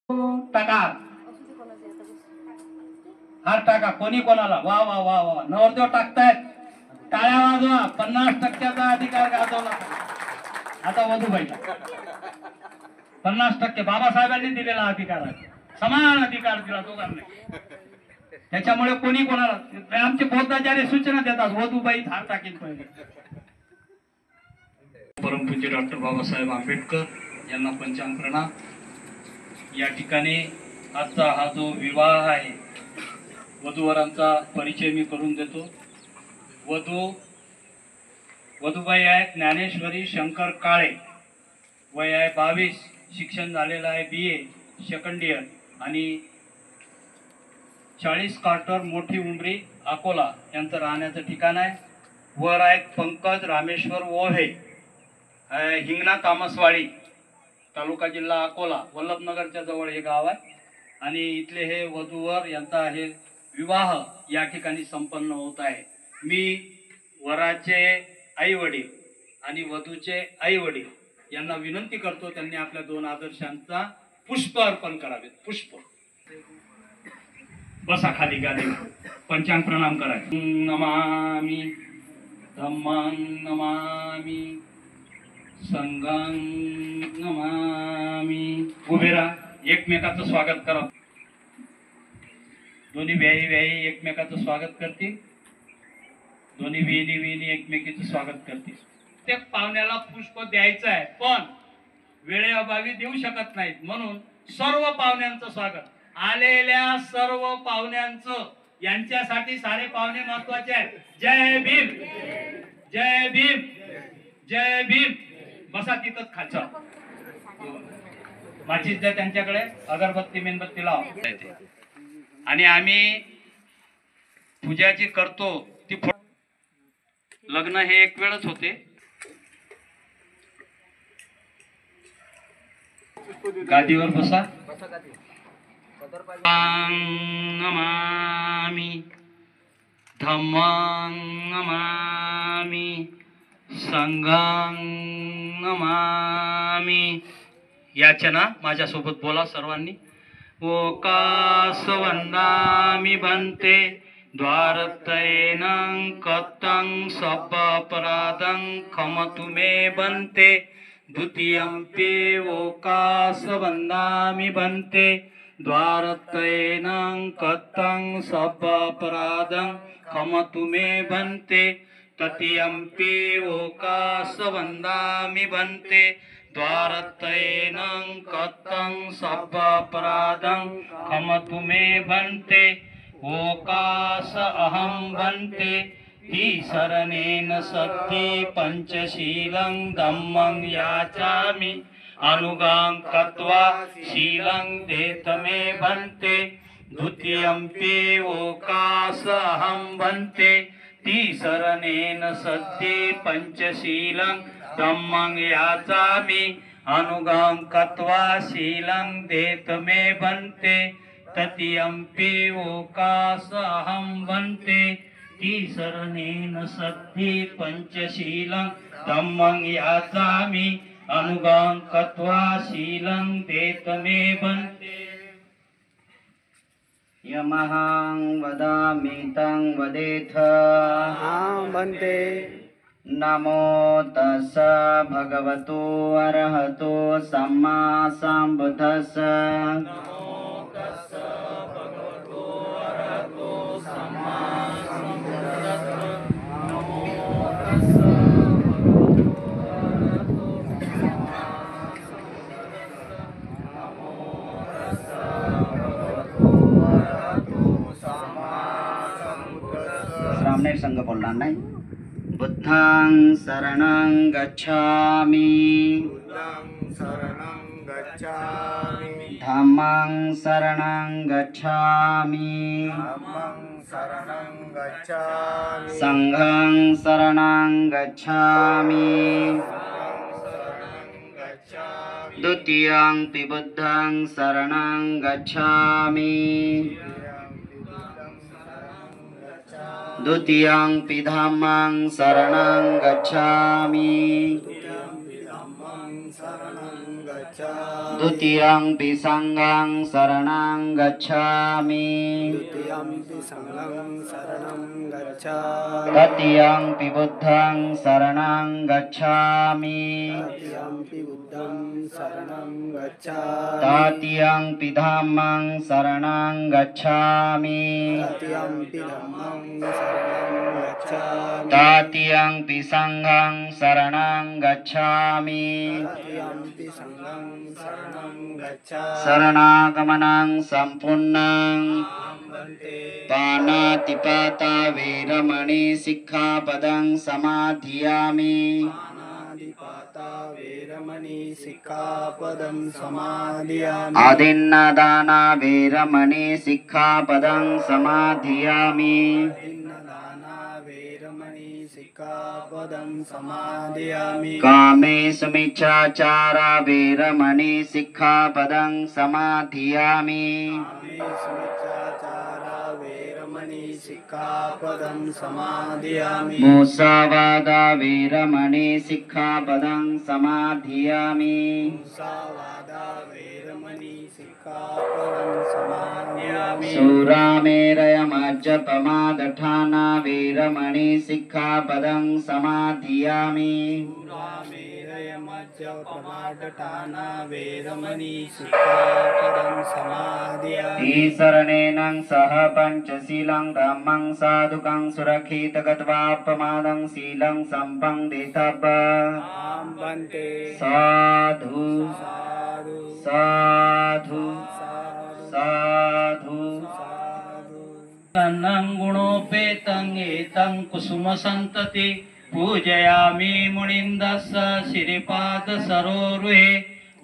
टाका हात टाका कोणी कोणाला वा वा वा वा नवरदेव टाकतायत टाळ्या वाजवा 50% अधिकार गाजवला आता वधूबाईला 50% बाबासाहेबांनी दिलेला अधिकार आहे समान अधिकार दिला दोघांना त्याच्यामुळे कोणी कोणाला आमचे बौद्धाचार्य सूचना देतात वधूबाई हात टाकीन पहिले परमपूज्य डॉक्टर बाबासाहेब आंबेडकर यांना पंचांग प्रणाम या ठिकाणी आजचा हा जो विवाह आहे वधूवरांचा परिचय मी करून देतो वधूबाई आहेत ज्ञानेश्वरी शंकर काळे वय आहे 22 शिक्षण झालेलं आहे BA सेकंड इयर आणि 40 क्वार्टर मोठी उंबरी अकोला यांचं राहण्याचं ठिकाण आहे वर आहेत पंकज रामेश्वर ओहे हिंगणा तामसवाडी तालुका जिल्हा अकोला वल्लभनगरच्या जवळ हे गाव आहे आणि इथले हे वधूवर यांचा हे विवाह या ठिकाणी संपन्न होत आहे मी वराचे आई वडील आणि वधूचे आई वडील यांना विनंती करतो त्यांनी आपल्या 2 आदर्शांचा पुष्प अर्पण करावे पुष्प बसा खाली गादी पंचांग प्रणाम करायचं नमामि धम्मं नमामि संघं नमामि उभे राहा एकमेकाचं स्वागत करा दोन्ही व्याही एकमेकाचं स्वागत करतील दोन्ही वेणी एकमेकीचं स्वागत करतील प्रत्येक पाहुण्याला पुष्प द्यायचं आहे पण वेळेअभावी देऊ शकत नाहीत म्हणून सर्व पाहुण्यांचं स्वागत आलेल्या सर्व पाहुण्यांचं यांच्यासाठी सारे पाहुणे महत्वाचे आहेत जय भीम जय भीम जय भीम बसा तिथंच खालचा माचीस द्या त्यांच्याकडे अगरबत्ती मेणबत्ती लाव आणि आम्ही पूजाची करतो ती लग्न हे एक वेळच होते गादीवर बसा नमामि धम्मं नमामि संघं नमामि याचना माझ्यासोबत बोला सर्वांनी ओकासवन्दामि भन्ते द्वारत्रयेनं कतं सब्बापराधं खमतु मे भन्ते द्वितीयंपि ओकासवन्दामि भन्ते द्वारत्रयेनं कतं सब्बापराधं खमतु मे भन्ते तृतीयंपि ओकासवन्दामि भन्ते द्वारत्रयेनं कतं सब्बापराधं खमतु मे भन्ते ओकास अहं भन्ते तीसरणेन सत्ति पंचशीलं धम्मं याचामि अनुगां कृत्वा शीलं देतमे भन्ते द्वितीयंपि ओकास अहं भन्ते तीसरणेन सत्ति पंचशीलं धम्मं याचामि अनुगां कृत्वा शीलं देतमे भन्ते तृतीयंपि ओकास अहं भन्ते तीसरणेन सत्ति पंचशीलं धम्मं याचामि अनुगां कृत्वा शीलं देतमे भन्ते यमहं वदामि तं वदेथ भन्ते नमो तस्स भगवतो अरहतो सम्मा सम्बुद्धस्स नमो तस्स भगवतो अरहतो सम्मा सम्बुद्धस्स नमो तस्स भगवतो अरहतो सम्मा सम्बुद्धस्स नमो तस्स भगवतो अरहतो सम्मा सम्बुद्धस्स सामने संग बोलना नहीं बुद्धं शरणं गच्छामि धम्मं शरणं गच्छामि संघं शरणं गच्छामि द्वितीयंपि बुद्धं शरणं गच्छामि द्वितीयंपि धम्मं शरणं गच्छामि गच्छामि द्वितीयंपि संघं शरणं गच्छामि द्वितीयंपि संघं शरणं गच्छामि तृतीयंपि बुद्धं शरणं गच्छामि तृतीयंपि बुद्धं शरणं गच्छामि तृतीयंपि धम्मं शरणं गच्छामि तृतीयंपि धम्मं शरणं गच्छामि तृतीयंपि संघं शरणं गच्छामि तृतीयंपि संघं शरणं गच्छामि शरणागमनं सम्पूर्णं वन्दे पाणातिपाता वेरमणि सिक्खापदं समाधियामि पानादिपाता वेरमणि सिक्खापदं समादियामि आदिन्नदाना वेरमणि सिक्खापदं समाधियामि दीनदाना वेरमणि सिक्खापदं समादियामि कामेषुमिच्छाचारा वेरमणि सिक्खापदं समाधियामि कामेषुमिच्छाचारा वेरमणि सिक्खापदं समादियामि मुसावादा वेरमणि सिक्खापदं समाधियामि मुसावादा वेरमणि सिक्खापदं समादियामि सुरामेरयमज्जपमादठाना वेरमणि सिक्खापदं समाधियामि सुरामेरयमज्जपमादठाना वेरमणि सिक्खापदं समादियामि ईशरणेन सह पञ्चशीलं धम्मं साधुकं सुरक्षित गत्वापमादं शीलं सम्पन्दितब्ब आं वन्दे साधु साधु साधु साधु साधु साधु तन्नं गुणोपेतं एतं कुसुमसन्तति पूजयामि मुनिन्दस्य श्रीपाद सरोरुहे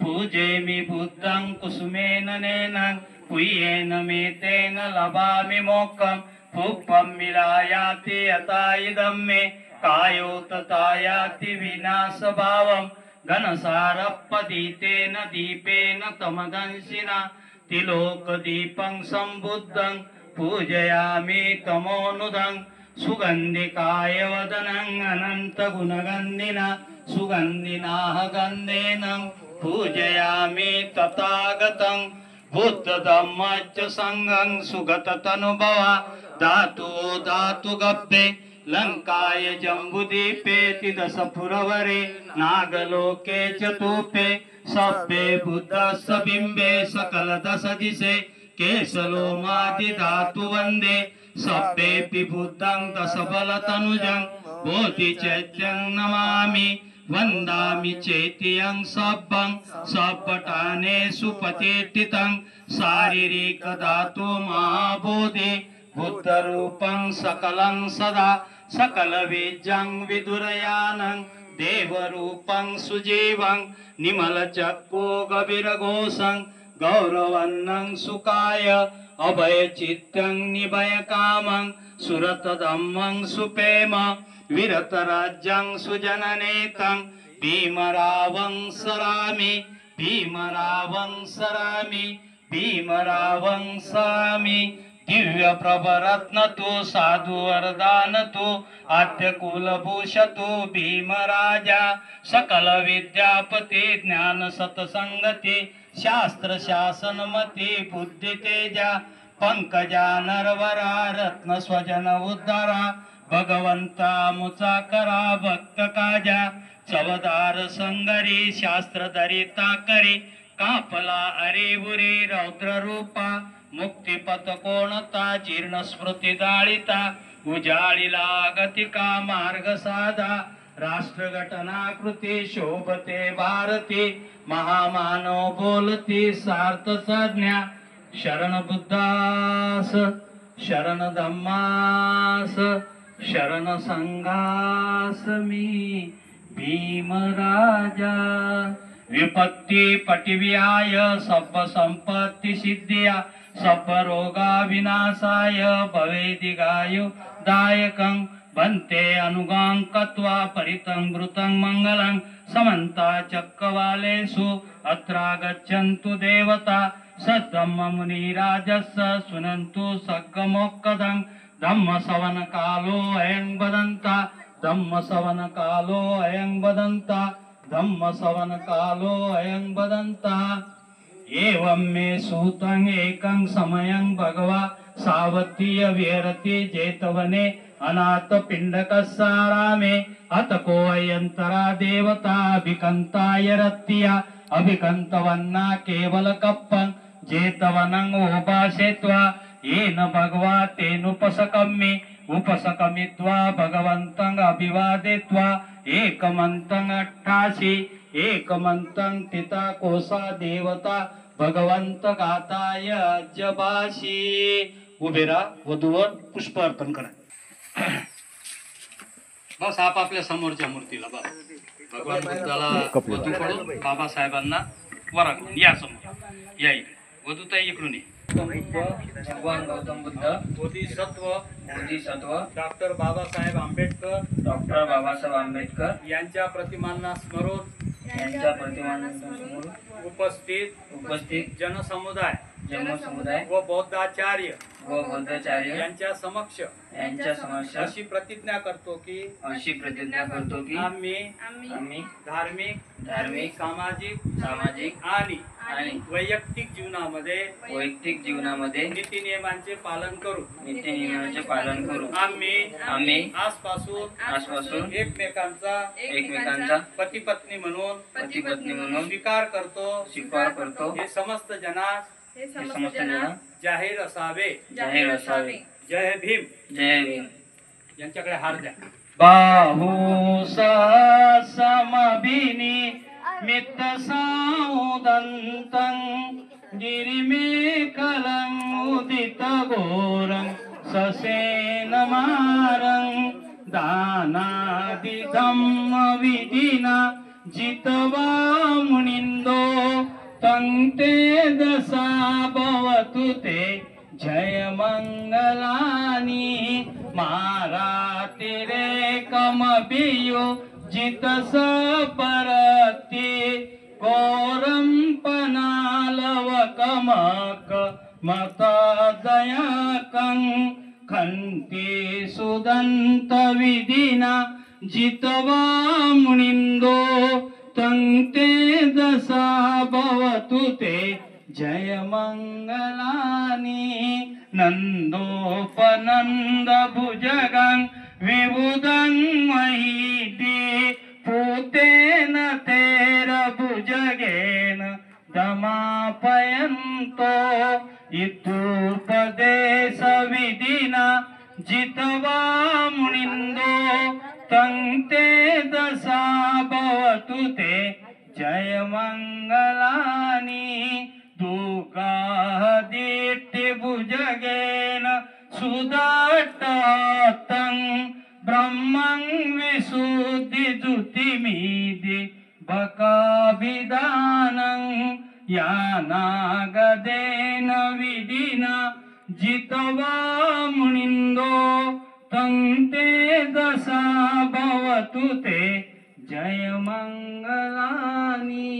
पूजयामि बुद्धं कुसुमेन नैनं पुय्येन मेतेन लभामि मोक्षं पुष्पं मिलायाति यथा इदं मे कायो तथा याति विनाशभावं घनसारपदितेन दीपेन तमदंशिना तिलोकदीपं सम्बुद्धं पूजयामि तमोनुदं सुगन्धिकाय वदनं अनन्तगुणगन्धिना सुगन्धिनाः गन्धेन पूजयामि तथागतं बुद्धधम्मच्च संघं सुगततनुभवा धातु धातुगब्बे लङ्काय जम्बुदीपेति दशपुरवरे नागलोके चतुपे सभ्ये बुद्धस्य बिम्बे सकलदशदिशे केशलोमादिधातु वन्दे सभ्येऽपि बुद्धं दशबलतनुजं बोधिचैत्यं नमामि वन्दामि चैत्यं सब्बं सब्बटानेषु पतिष्ठितं शारीरिकधातु महाबोधि बुद्धरूपं सकलं सदा सकलबीजं विदुरयानं देवरूपं सुजीवं निमलचक्षु गभीरघोषं गौरवन्नं सुखाय अभयचित्तं निभयकामं सुरतधम्मं सुपेम विरतराज्यं सुजननेतं भीमरावं सरामि भीमरावं सरामि भीमरावं सरामि दिव्य प्रभरत्नतु साधु वरदानतु आद्य कुलभूषतु भीमराजा सकल विद्यापति ज्ञान सतसंगति शास्त्र शासनमति बुद्धि तेजा पंकजा नरवरा रत्न स्वजन उद्धरा भगवंता मुचाकरा भक्त काजा चवदार संगरी शास्त्र दरिता करी कापला अरेबुरी रौद्र रूपा मुक्तिपथ कोणता जीर्ण स्मृती दाळिता उजाळीला गतिका मार्ग साधा राष्ट्र घटनाकृती शोभते भारती महामानव बोलती सार्थ संज्ञा शरण बुद्धास शरण धम्मास शरण संघास मी भीमराजा विपत्ती पटिव्याय सब संपत्ति सिद्धिया सब रोगा विनाशाय भवेदिगाय दायकं भन्ते अनुगां कत्वा परितं घृतं मङ्गलं समन्ता चक्रवालेषु अत्रागच्छन्तु देवता सद्धम्ममुनिराजस्य सुनन्तु सग्गमोक्कदं धम्मसवनकालो अयं वदन्ता धम्मसवनकालो अयं वदन्ता धम्म सवन कालो अयं बदंता एवं मे सूतं एकं समयं भगवा सावतीय विहरति जेतवने अनाथ पिंडकसारामे अतको अयंतरा देवता अभिकंताय रत्तिया अभिकंतवन्ना केवल कप्पं जेतवनं उपासेत्वा येन भगवा तेनुपसकम्मि उपसकमित्वा भगवन्तं अभिवादित्वा एकमन्तं अट्ठासि एकमंतं तिता कोसा देवता भगवंत गाताय जबाशी. उभे राहा, वधूवर पुष्प अर्पण करा. बस आपापल्या समोरच्या मूर्तीला बस. भगवान बुद्धाला वधूकडून बाबासाहेबांना वराकडून या समोर या इकडे. वधूताई इकडून ये. भगवान गौतम बुद्ध बोधिसत्व डॉक्टर बाबासाहेब आंबेडकर आंबेडकर यांच्या प्रतिमांना स्मरून यांच्या प्रतिमांसमोर उपस्थित जनसमुदाय व बौद्धाचार्य यांच्या समक्ष अशी प्रतिज्ञा करतो की आम्ही धार्मिक सामाजिक आणि वैयक्तिक जीवनामध्ये नीतिनियमांचे पालन करू. आम्ही आजपासून एकमेकांचा पती पत्नी म्हणून स्वीकार करतो. हे समस्त जनास जाहीर असावे. जय भीम. यांच्याकडे हार द्या. बाहू समभिनी मित्त साउदंतं गिरिमे कलं उदित घोरं ससेन मारं दानादि धम्म विधिना जितवा मुनिंदो तं ते दशा भवतु ते जय मंगलानी. मारातिरेकमभियो जितस परति कोरं पनालवकमक मतदयकं खन्ति सुदन्त विधिना जितवा मुनिंदो तं ते दशा भवतु ते जय मंगलानी. नंदोपनंद भुजगं विबुधं महिति पूतेन तेर भुजगेन दमापयन्तो इत्युपदेश विधिना जितवा मुनिंदो तं ते दशा भवतु ते जय मंगलानी. दुःखादित्य भुजगेन सुदट्टं ब्रह्मं विशुद्धि द्युतिमिति बकाभिधानं यानागदेन विधिना जितवा मुनिंदो तं ते दशा भवतु ते जय मंगलानी.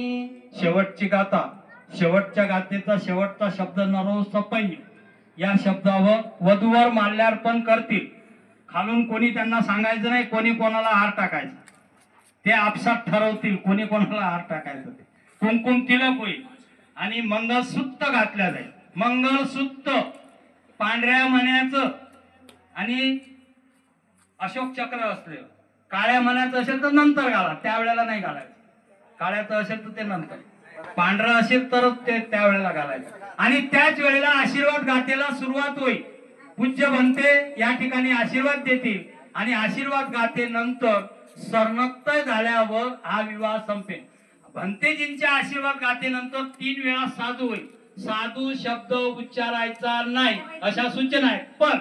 शेवटची गाथा. शेवटच्या गाथेचा शेवटचा शब्द नरोसपै या शब्दावर वधूवर माल्यार्पण करतील. खालून कोणी त्यांना सांगायचं नाही कोणी कोणाला हार टाकायचा. ते आपसात ठरवतील कोणी कोणाला हार टाकायचं. ते कुंकुम तिलक होईल आणि मंगळसूत्र घातल्या जाईल. मंगळसूत्र पांढऱ्या मण्याचं आणि अशोक चक्र असले. काळ्या मण्याचं असेल तर नंतर घाला, त्यावेळेला नाही घालायचं. काळ्याचं असेल तर ते नंतर, पांढरं असेल तर ते त्यावेळेला घालायचं. आणि त्याच वेळेला आशीर्वाद गाथेला सुरुवात होईल. पूज्य भंते या ठिकाणी आशीर्वाद देतील आणि आशीर्वाद गाथेनंतर सर्णक्त झाल्यावर हा विवाह संपेल. भंतेजींच्या आशीर्वाद गाथेनंतर 3 वेळा साधू होईल. साधू शब्द उच्चारायचा नाही अशा सूचना आहेत. पण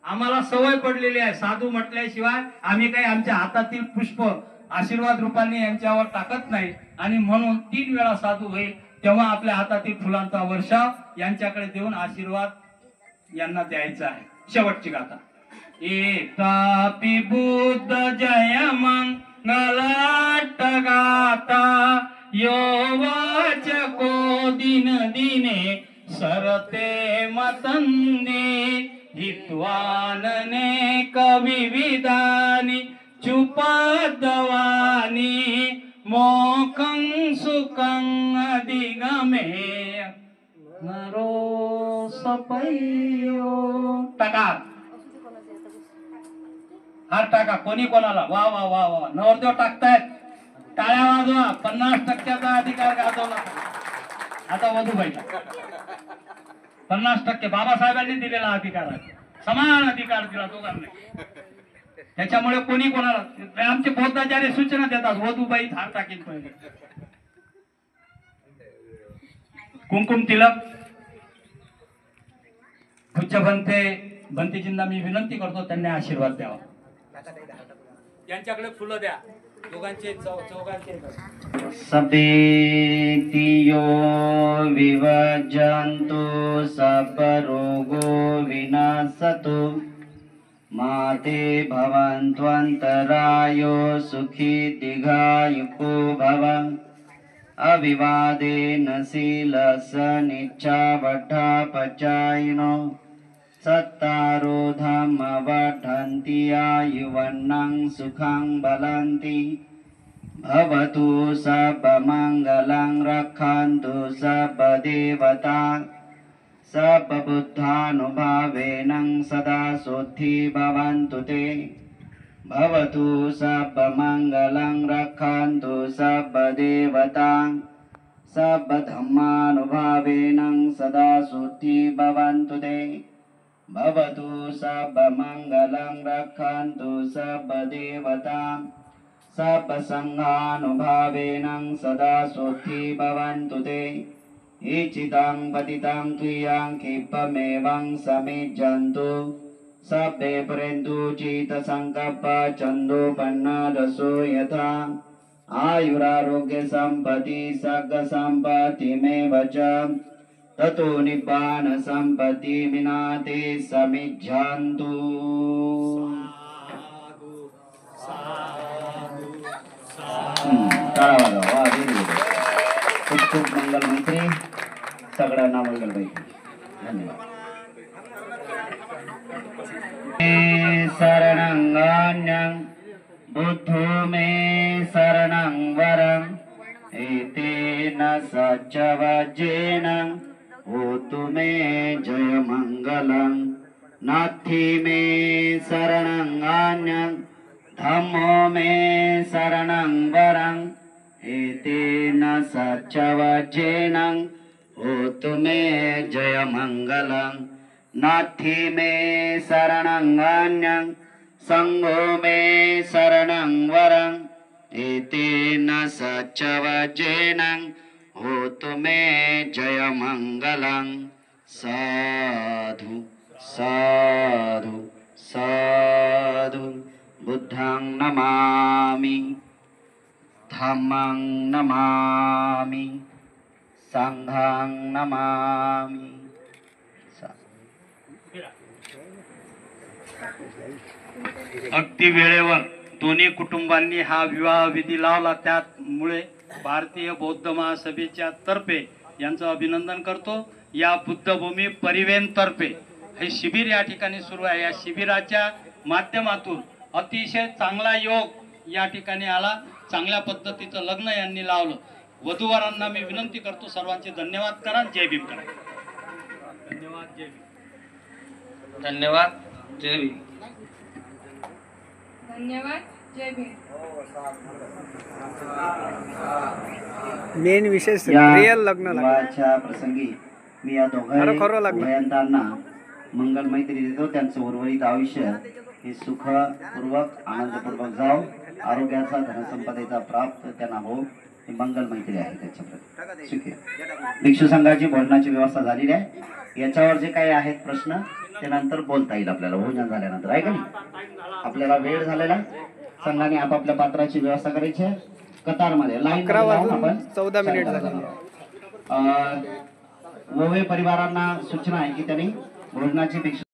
आम्हाला सवय पडलेली आहे साधू म्हटल्याशिवाय आम्ही काही आमच्या हातातील पुष्प आशीर्वाद रूपाने यांच्यावर टाकत नाही. आणि म्हणून 3 वेळा साधू होईल तेव्हा आपल्या हातातील फुलांचा वर्षाव यांच्याकडे देऊन आशीर्वाद यांना द्यायचा आहे. शेवटची गाथा. एतापि बुद्ध जय मंगलाट्ट गाथा यो वाचको दिन दिने सरते मतंदी हित्वानने कविविधानी चुपादवानी मोखं सुखं अधिगमे नरो सपयो. टाका हार टाका कोणी कोणाला. वा वा वा वा नवरदेव टाकतायत. टाळ्या वाजवा. 50% अधिकार गाजवला. आता वधूबाईला 50% बाबासाहेबांनी दिलेला अधिकार आहे. समान अधिकार दिला दोघांना. त्याच्यामुळे कोणी कोणाला आमचे बौद्धाचार्य सूचना देतात वधूबाई हार टाकीन पहिले. कुंकुम तिलक पूज्य भंतेजींना मी विनंती करतो त्यांनी आशीर्वाद द्यावा. यांच्याकडे फुलं द्या दोघांचे चौघांचे. सपेतियो विवजन्तु सपरोगो विनाशतु माते भवन्त्वन्तरायो सुखी दीर्घायुको भव अविवादेन शीलस निच्चावढापचायिनो सत्तारो धम्म वर्धन्ति आयुवन्नं सुखं बलन्ति भवतु सर्वमङ्गलं रक्षन्तु सर्वदेवता सर्वबुद्धानुभावेन सदा शुद्धि भवन्तु ते भवतु सर्वमङ्गलं रक्षन्तु सर्वदेवता सर्वधर्मानुभावेन सदा शुद्धि भवन्तु ते भवतु सर्वमङ्गलं रक्षन्तु सर्वदेवता सर्वसङ्घानुभावेन सदा शुद्धि भवन्तु ते इचितं पतितं त्वयां क्षिप्रमेवं समिज्जन्तु सर्वे परेन्दु चित्तसङ्कल्प चन्दोपन्नरसो यथा आयुरारोग्य सम्पत्ति सर्गसम्पत्तिमेव च ततो निब्बान सम्पत्ति विनाते समिज्जन्तु. खूप खूप मंगल मैत्री सगळ्यांना मंगल मैत्री. धन्यवाद. शरणं बुद्धो मे शरणं वरं एतेन सच्चवज्जेन होतु मे जय मंगलं नाथि मे शरणं अन्यं धम्मो मे शरणं वरं एतेन सच्चवज्जेन होतु मे जय मंगलं नाथि मे शरणं अन्यं संघो मे शरणं वरं एतेन सच्चवज्जेन होतु मे जय मंगलं. साधु साधु साधु. बुद्धं नमामि धम्मं नमामि संघं नमामि. अगदी वेळेवर दोन्ही कुटुंबांनी हा विवाह विधी लावला. त्यामुळे भारतीय बौद्ध महासभेच्या तर्फे यांचं अभिनंदन करतो. या बुद्धभूमी परिवेन तर्फे हे शिबिर या ठिकाणी सुरू आहे. या शिबिराच्या माध्यमातून अतिशय चांगला योग या ठिकाणी आला. चांगल्या पद्धतीचं लग्न यांनी लावलं. वधूवरांना मी विनंती करतो सर्वांचे धन्यवाद करा. जय भीम करा. धन्यवाद. जय भीम. धन्यवाद. जय भीम. धन्यवाद. जय भीम. मेन विशेष या रिअल लग्न विवाहाच्या प्रसंगी मी या खरं लग्न. दोघांना मंगल मैत्री देतो. त्यांचं उर्वरित आयुष्य हे सुखपूर्वक आनंदपूर्वक जाओ. आरोग्याचा धनसंपदेचा प्राप्त त्यांना हो. ही मंगल मैत्री आहे त्याच्याप्रती. सुखी. भिक्षू संघाची भोजनाची व्यवस्था झालेली आहे. याच्यावर जे काही आहेत प्रश्न ते नंतर बोलता येईल आपल्याला भोजन झाल्यानंतर. आहे का नाही. आपल्याला वेळ झालेला. संघाने आपापल्या पात्राची व्यवस्था करायची आहे. कतारमध्ये लाईन 11:14 झाले. वोवे परिवारांना सूचना आहे की त्यांनी भोजनाची भिक्षा